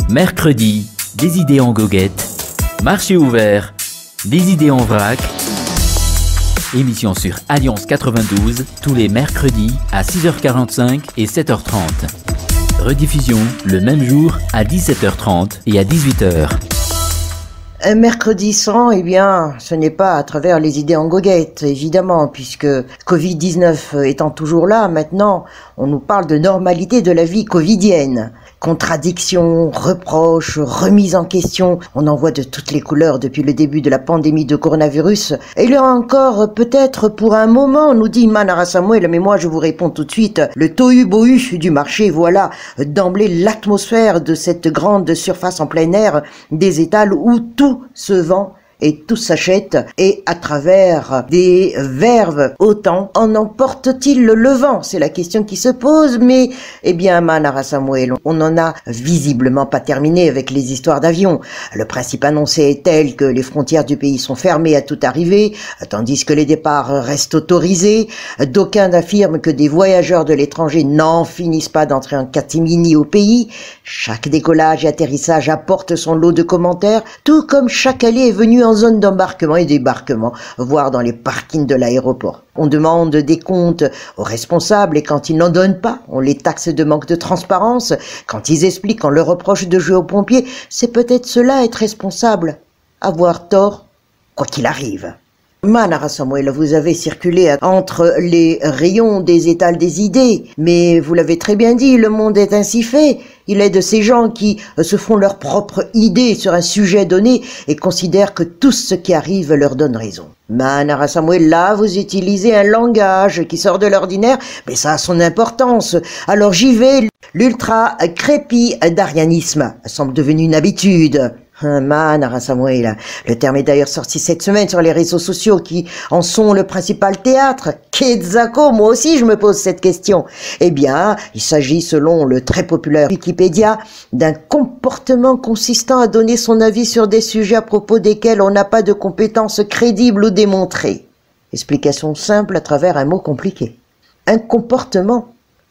Mercredi, des idées en goguette. Marché ouvert, des idées en vrac. Émission sur Alliance 92, tous les mercredis à 6h45 et 7h30. Rediffusion le même jour à 17h30 et à 18h. Un mercredi sans, eh bien, ce n'est pas à travers les idées en goguette, évidemment, puisque Covid-19 étant toujours là, maintenant, on nous parle de normalité de la vie covidienne. Contradictions, reproches, remises en question, on en voit de toutes les couleurs depuis le début de la pandémie de coronavirus. Et il y aura encore peut-être pour un moment, nous dit Manara Samuel, mais moi je vous réponds tout de suite, le tohu-bohu du marché, voilà d'emblée l'atmosphère de cette grande surface en plein air des étals où tout se vend et tout s'achète, et à travers des verves autant en emporte-t-il le vent? C'est la question qui se pose, mais eh bien Manara Samuel, on n'en a visiblement pas terminé avec les histoires d'avions. Le principe annoncé est tel que les frontières du pays sont fermées à toute arrivée, tandis que les départs restent autorisés. D'aucuns affirment que des voyageurs de l'étranger n'en finissent pas d'entrer en catimini au pays. Chaque décollage et atterrissage apporte son lot de commentaires, tout comme chaque allée est venue en zone d'embarquement et débarquement, voire dans les parkings de l'aéroport. On demande des comptes aux responsables et quand ils n'en donnent pas, on les taxe de manque de transparence. Quand ils expliquent, on leur reproche de jouer aux pompiers. C'est peut-être cela être responsable, avoir tort, quoi qu'il arrive. Manara Samuel, vous avez circulé entre les rayons des étals des idées, mais vous l'avez très bien dit, le monde est ainsi fait. Il est de ces gens qui se font leur propre idée sur un sujet donné et considèrent que tout ce qui arrive leur donne raison. Manara Samuel, là, vous utilisez un langage qui sort de l'ordinaire, mais ça a son importance. Alors j'y vais, l'ultra-crépidarianisme semble devenu une habitude. Manara Samuel, le terme est d'ailleurs sorti cette semaine sur les réseaux sociaux qui en sont le principal théâtre. Quetzalco, moi aussi je me pose cette question. Eh bien, il s'agit selon le très populaire Wikipédia d'un comportement consistant à donner son avis sur des sujets à propos desquels on n'a pas de compétences crédibles ou démontrées. Explication simple à travers un mot compliqué. Un comportement,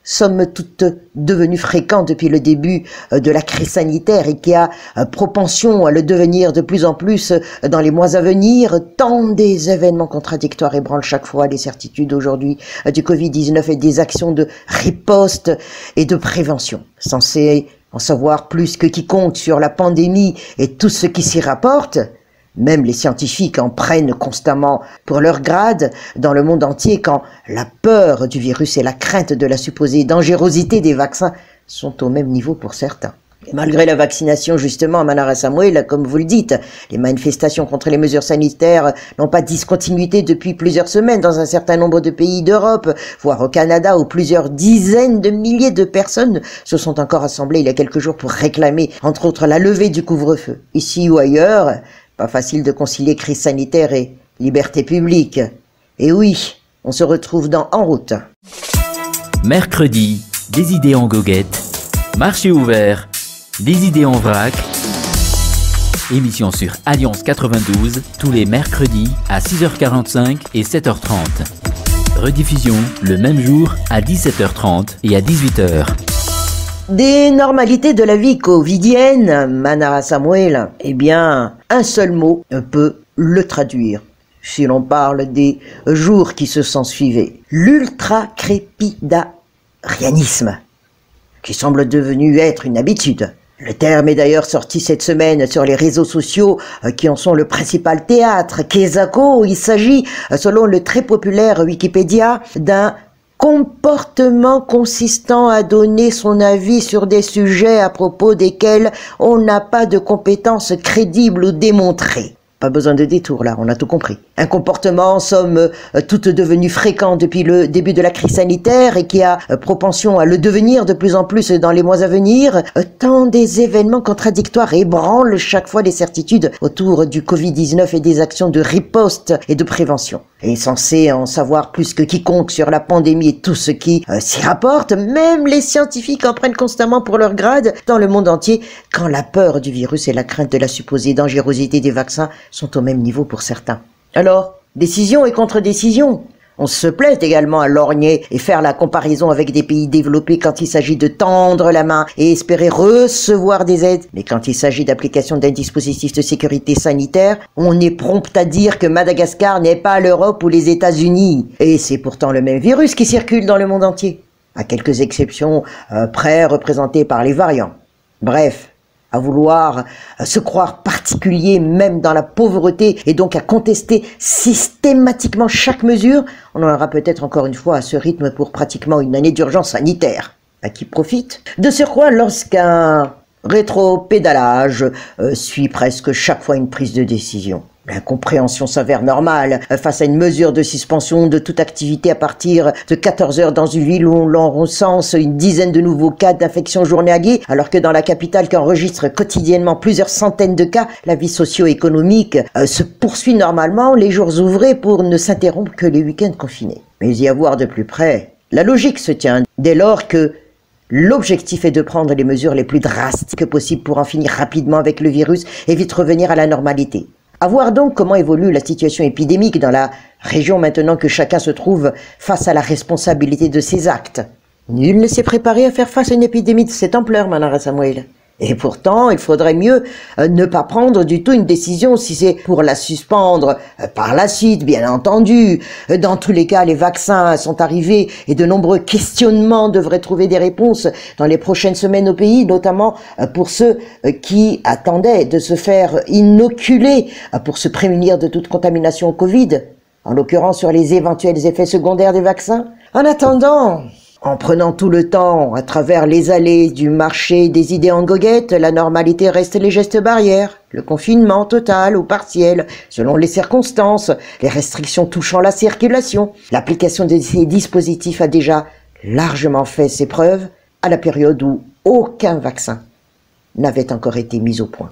somme toute devenu fréquent depuis le début de la crise sanitaire et qui a propension à le devenir de plus en plus dans les mois à venir, tant des événements contradictoires ébranlent chaque fois les certitudes aujourd'hui du Covid-19 et des actions de riposte et de prévention. Censé en savoir plus que quiconque sur la pandémie et tout ce qui s'y rapporte, même les scientifiques en prennent constamment pour leur grade dans le monde entier quand la peur du virus et la crainte de la supposée dangerosité des vaccins sont au même niveau pour certains. Et malgré la vaccination, justement, Manara Samuel, comme vous le dites, les manifestations contre les mesures sanitaires n'ont pas de discontinuité depuis plusieurs semaines dans un certain nombre de pays d'Europe, voire au Canada, où plusieurs dizaines de milliers de personnes se sont encore assemblées il y a quelques jours pour réclamer, entre autres, la levée du couvre-feu. Ici ou ailleurs, pas facile de concilier crise sanitaire et liberté publique. Et oui, on se retrouve dans En route. Mercredi, des idées en goguette. Marché ouvert, des idées en vrac. Émission sur Alliance 92, tous les mercredis à 6h45 et 7h30. Rediffusion le même jour à 17h30 et à 18h. Des normalités de la vie covidienne, Manara Samuel, eh bien, un seul mot peut le traduire, si l'on parle des jours qui se sont suivis. L'ultra-crépidarianisme, qui semble devenu être une habitude. Le terme est d'ailleurs sorti cette semaine sur les réseaux sociaux qui en sont le principal théâtre. Quetzalco, il s'agit, selon le très populaire Wikipédia, d'un comportement consistant à donner son avis sur des sujets à propos desquels on n'a pas de compétences crédibles ou démontrées. Pas besoin de détour là, on a tout compris. Un comportement, en somme, toute devenu fréquent depuis le début de la crise sanitaire et qui a propension à le devenir de plus en plus dans les mois à venir, tant des événements contradictoires ébranlent chaque fois les certitudes autour du Covid-19 et des actions de riposte et de prévention. Et censé en savoir plus que quiconque sur la pandémie et tout ce qui s'y rapporte, même les scientifiques en prennent constamment pour leur grade dans le monde entier quand la peur du virus et la crainte de la supposée dangerosité des vaccins sont au même niveau pour certains. Alors, décision et contre-décision. On se plaît également à lorgner et faire la comparaison avec des pays développés quand il s'agit de tendre la main et espérer recevoir des aides. Mais quand il s'agit d'application d'un dispositif de sécurité sanitaire, on est prompt à dire que Madagascar n'est pas l'Europe ou les États-Unis. Et c'est pourtant le même virus qui circule dans le monde entier, à quelques exceptions près représentées par les variants. Bref, à vouloir se croire particulier même dans la pauvreté et donc à contester systématiquement chaque mesure, on en aura peut-être encore une fois à ce rythme pour pratiquement une année d'urgence sanitaire. À qui profite? De surcroît, lorsqu'un rétropédalage suit presque chaque fois une prise de décision. L'incompréhension s'avère normale face à une mesure de suspension de toute activité à partir de 14 heures dans une ville où l'on recense une dizaine de nouveaux cas d'infection journaliers, alors que dans la capitale qui enregistre quotidiennement plusieurs centaines de cas, la vie socio-économique se poursuit normalement les jours ouvrés pour ne s'interrompre que les week-ends confinés. Mais y voir de plus près, la logique se tient dès lors que l'objectif est de prendre les mesures les plus drastiques possibles pour en finir rapidement avec le virus et vite revenir à la normalité. À voir donc comment évolue la situation épidémique dans la région maintenant que chacun se trouve face à la responsabilité de ses actes. Nul ne s'est préparé à faire face à une épidémie de cette ampleur, Manara Samuel. Et pourtant, il faudrait mieux ne pas prendre du tout une décision si c'est pour la suspendre par la suite, bien entendu. Dans tous les cas, les vaccins sont arrivés et de nombreux questionnements devraient trouver des réponses dans les prochaines semaines au pays, notamment pour ceux qui attendaient de se faire inoculer pour se prémunir de toute contamination au Covid, en l'occurrence sur les éventuels effets secondaires des vaccins. En attendant, en prenant tout le temps à travers les allées du marché des idées en goguette, la normalité reste les gestes barrières, le confinement total ou partiel, selon les circonstances, les restrictions touchant la circulation. L'application de ces dispositifs a déjà largement fait ses preuves à la période où aucun vaccin n'avait encore été mis au point.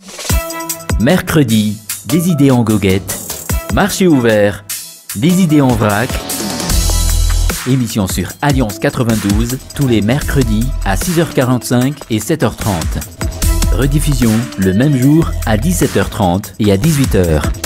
Mercredi, des idées en goguette, marché ouvert, des idées en vrac. Émission sur Alliance 92, tous les mercredis à 6h45 et 7h30. Rediffusion le même jour à 17h30 et à 18h.